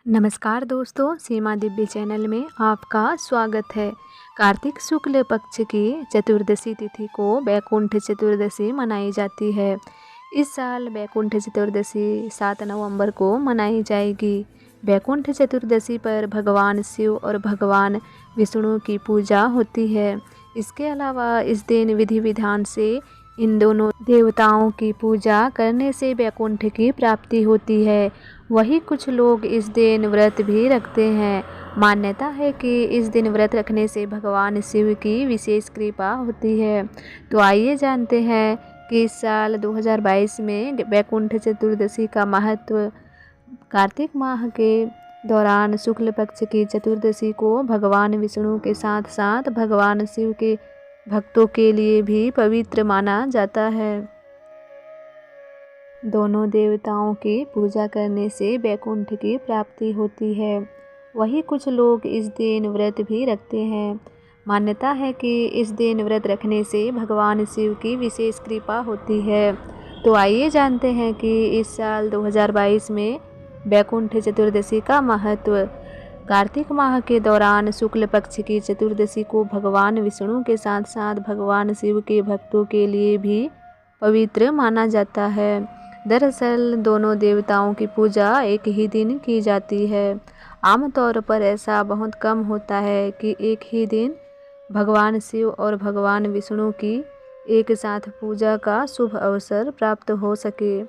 नमस्कार दोस्तों, सीमा दिव्य चैनल में आपका स्वागत है। कार्तिक शुक्ल पक्ष की चतुर्दशी तिथि को वैकुंठ चतुर्दशी मनाई जाती है। इस साल वैकुंठ चतुर्दशी 7 नवंबर को मनाई जाएगी। वैकुंठ चतुर्दशी पर भगवान शिव और भगवान विष्णु की पूजा होती है। इसके अलावा इस दिन विधि विधान से इन दोनों देवताओं की पूजा करने से वैकुंठ की प्राप्ति होती है। वही कुछ लोग इस दिन व्रत भी रखते हैं। मान्यता है कि इस दिन व्रत रखने से भगवान शिव की विशेष कृपा होती है। तो आइए जानते हैं कि इस साल 2022 में वैकुंठ चतुर्दशी का महत्व। कार्तिक माह के दौरान शुक्ल पक्ष की चतुर्दशी को भगवान विष्णु के साथ साथ भगवान शिव के भक्तों के लिए भी पवित्र माना जाता है। दोनों देवताओं की पूजा करने से वैकुंठ की प्राप्ति होती है। वही कुछ लोग इस दिन व्रत भी रखते हैं। मान्यता है कि इस दिन व्रत रखने से भगवान शिव की विशेष कृपा होती है। तो आइए जानते हैं कि इस साल 2022 में वैकुंठ चतुर्दशी का महत्व। कार्तिक माह के दौरान शुक्ल पक्ष की चतुर्दशी को भगवान विष्णु के साथ साथ भगवान शिव के भक्तों के लिए भी पवित्र माना जाता है। दरअसल दोनों देवताओं की पूजा एक ही दिन की जाती है। आमतौर पर ऐसा बहुत कम होता है कि एक ही दिन भगवान शिव और भगवान विष्णु की एक साथ पूजा का शुभ अवसर प्राप्त हो सके।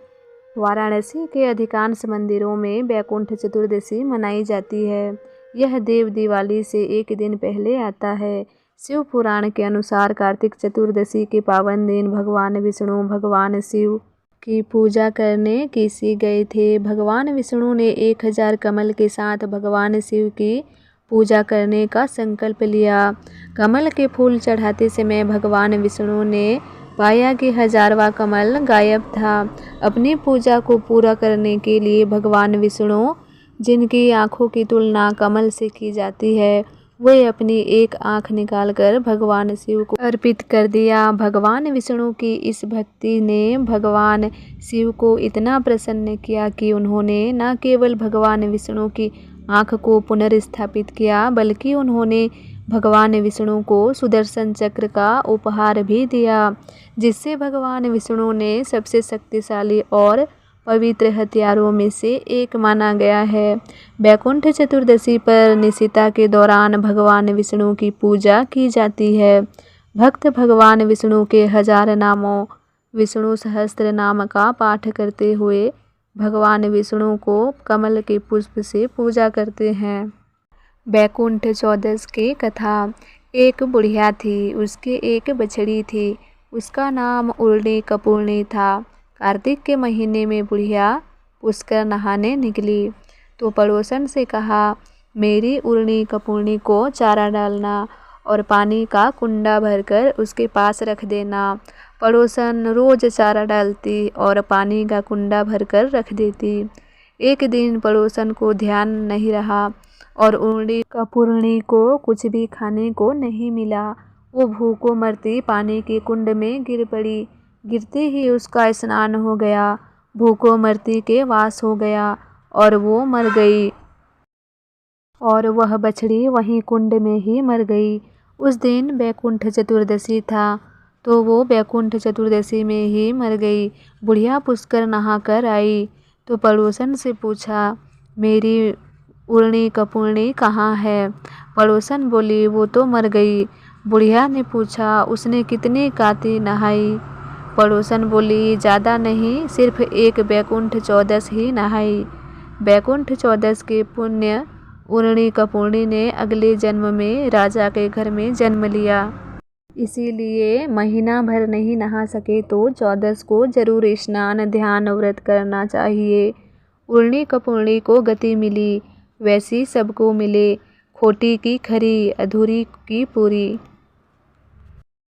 वाराणसी के अधिकांश मंदिरों में वैकुंठ चतुर्दशी मनाई जाती है। यह देव दिवाली से एक दिन पहले आता है। शिव पुराण के अनुसार कार्तिक चतुर्दशी के पावन दिन भगवान विष्णु भगवान शिव की पूजा करने किसी गए थे। भगवान विष्णु ने 1000 कमल के साथ भगवान शिव की पूजा करने का संकल्प लिया। कमल के फूल चढ़ाते समय भगवान विष्णु ने पाया कि 1000वां कमल गायब था। अपनी पूजा को पूरा करने के लिए भगवान विष्णु, जिनकी आँखों की तुलना कमल से की जाती है, वे अपनी एक आँख निकालकर भगवान शिव को अर्पित कर दिया। भगवान विष्णु की इस भक्ति ने भगवान शिव को इतना प्रसन्न किया कि उन्होंने न केवल भगवान विष्णु की आँख को पुनर्स्थापित किया, बल्कि उन्होंने भगवान विष्णु को सुदर्शन चक्र का उपहार भी दिया, जिससे भगवान विष्णु ने सबसे शक्तिशाली और पवित्र हथियारों में से एक माना गया है। वैकुंठ चतुर्दशी पर निशिता के दौरान भगवान विष्णु की पूजा की जाती है। भक्त भगवान विष्णु के 1000 नामों विष्णु सहस्त्र नाम का पाठ करते हुए भगवान विष्णु को कमल के पुष्प से पूजा करते हैं। वैकुंठ चौदस की कथा। एक बुढ़िया थी, उसकी एक बछड़ी थी। उसका नाम उर्णी कपूर्णी था। कार्तिक के महीने में बुढ़िया पुष्कर नहाने निकली तो पड़ोसन से कहा, मेरी उर्णी कपूर्णी को चारा डालना और पानी का कुंडा भरकर उसके पास रख देना। पड़ोसन रोज चारा डालती और पानी का कुंडा भरकर रख देती। एक दिन पड़ोसन को ध्यान नहीं रहा और उर्णी कपूर्णी को कुछ भी खाने को नहीं मिला। वो भूखों मरती पानी के कुंड में गिर पड़ी। गिरते ही उसका स्नान हो गया, भूखों मरती के वास हो गया और वो मर गई। और वह बछड़ी वहीं कुंड में ही मर गई। उस दिन वैकुंठ चतुर्दशी था, तो वो वैकुंठ चतुर्दशी में ही मर गई। बुढ़िया पुष्कर नहा कर आई तो पड़ोसन से पूछा, मेरी उर्णी कपूर्णी कहाँ है? पड़ोसन बोली, वो तो मर गई। बुढ़िया ने पूछा, उसने कितनी काती नहाई? पड़ोसन बोली, ज़्यादा नहीं, सिर्फ एक वैकुंठ चौदस ही नहाई। वैकुंठ चौदस के पुण्य उर्णी कपूर्णी ने अगले जन्म में राजा के घर में जन्म लिया। इसीलिए महीना भर नहीं नहा सके तो चौदस को जरूर स्नान ध्यान व्रत करना चाहिए। उर्णी कपूर्णी को गति मिली, वैसी सबको मिले। खोटी की खरी, अधूरी की पूरी।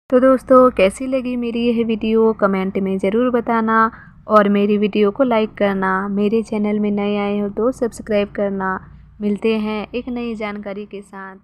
तो दोस्तों, कैसी लगी मेरी यह वीडियो कमेंट में ज़रूर बताना और मेरी वीडियो को लाइक करना। मेरे चैनल में नए आए हो तो सब्सक्राइब करना। मिलते हैं एक नई जानकारी के साथ।